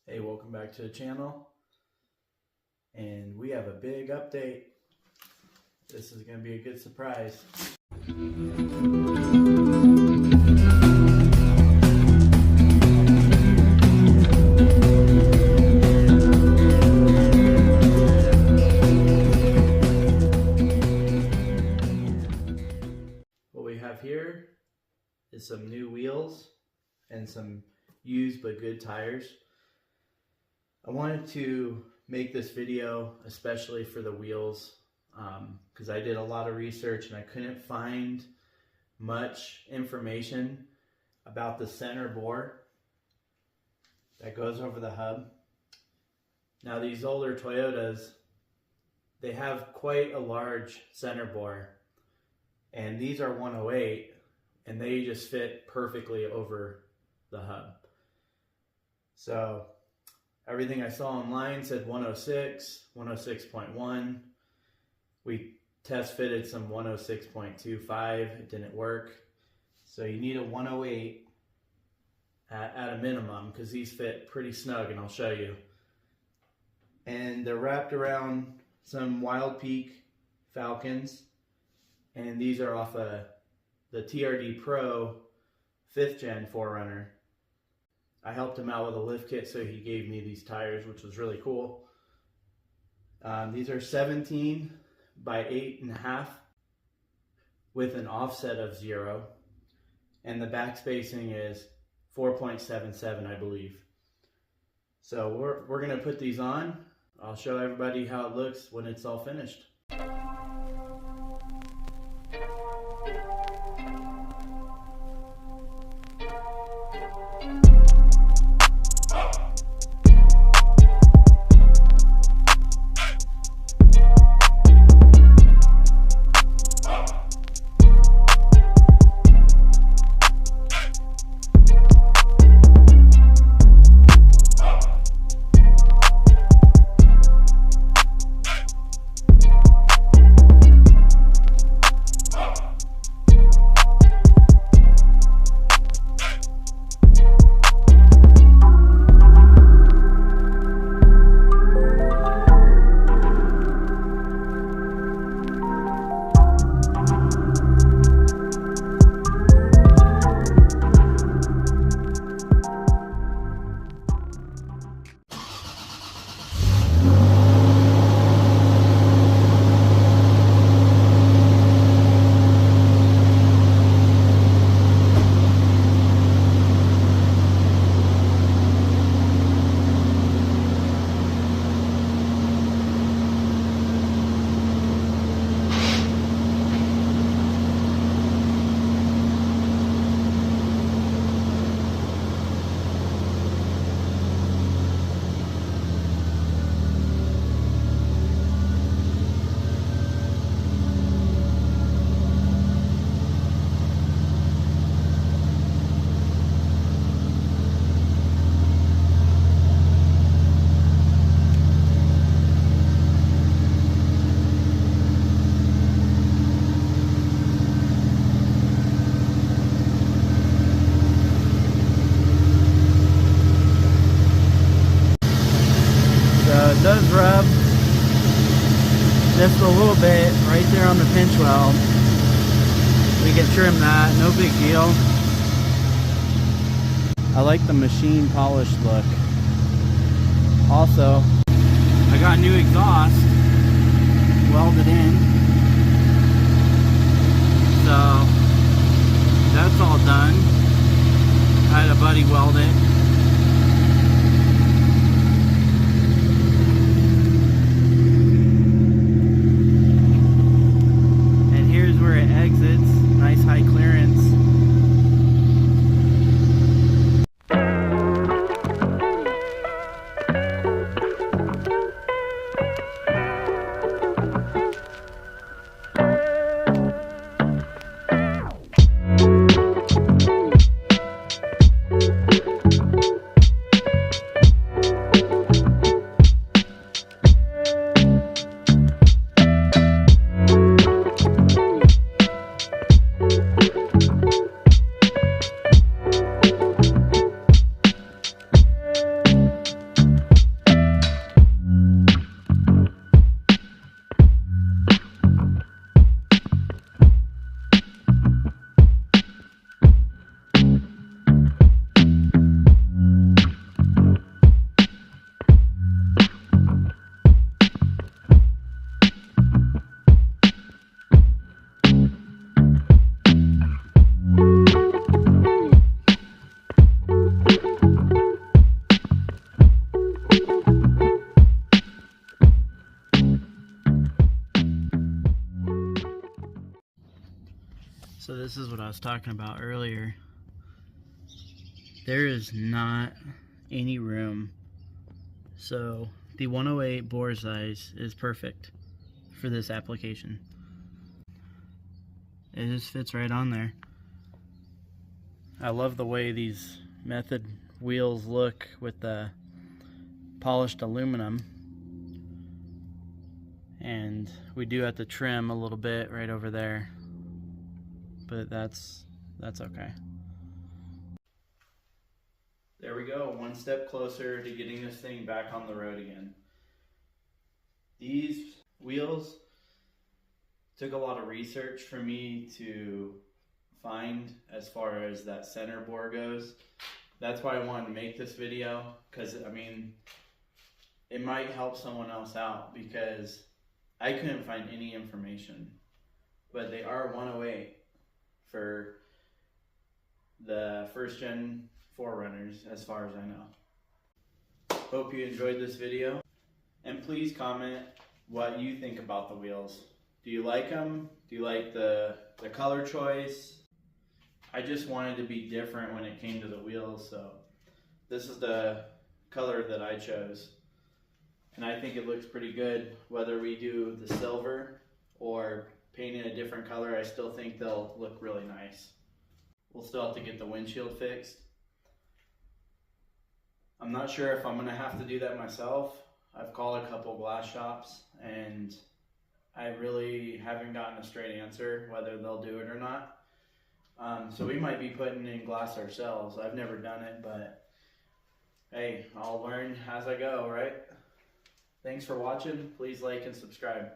Hey, welcome back to the channel, and we have a big update. This is going to be a good surprise. What we have here is some new wheels and some used but good tires. I wanted to make this video especially for the wheels because I did a lot of research and I couldn't find much information about the center bore that goes over the hub. Now these older Toyotas, they have quite a large center bore, and these are 108 and they just fit perfectly over the hub. So everything I saw online said 106, 106.1. We test fitted some 106.25. It didn't work. So you need a 108 at a minimum because these fit pretty snug, and I'll show you. And they're wrapped around some Wild Peak Falcons, and these are off the TRD Pro 5th Gen 4runner. I helped him out with a lift kit, so he gave me these tires, which was really cool. These are 17 by 8.5 with an offset of 0. And the back spacing is 4.77, I believe. So we're going to put these on. I'll show everybody how it looks when it's all finished. It does rub just a little bit right there on the pinch weld. We can trim that, no big deal. I like the machine polished look. Also, I got new exhaust welded in, so that's all done. I had a buddy weld it. Nice high clearance. this is what I was talking about earlier. There is not any room. So the 108 bore size is perfect for this application. It just fits right on there. I love the way these Method wheels look with the polished aluminum. And we do have to trim a little bit right over there, but that's okay. There we go, one step closer to getting this thing back on the road again. These wheels took a lot of research for me to find as far as that center bore goes. That's why I wanted to make this video, because I mean, it might help someone else out, because I couldn't find any information, but they are 108 for the first gen 4runners as far as I know. Hope you enjoyed this video, and please comment what you think about the wheels. Do you like them? Do you like the color choice? I just wanted to be different when it came to the wheels, so this is the color that I chose. And I think it looks pretty good. Whether we do the silver or paint it a different color, I still think they'll look really nice. We'll still have to get the windshield fixed. I'm not sure if I'm gonna have to do that myself. I've called a couple glass shops and I really haven't gotten a straight answer whether they'll do it or not. So we might be putting in glass ourselves. I've never done it, but hey, I'll learn as I go, right? Thanks for watching. Please like and subscribe.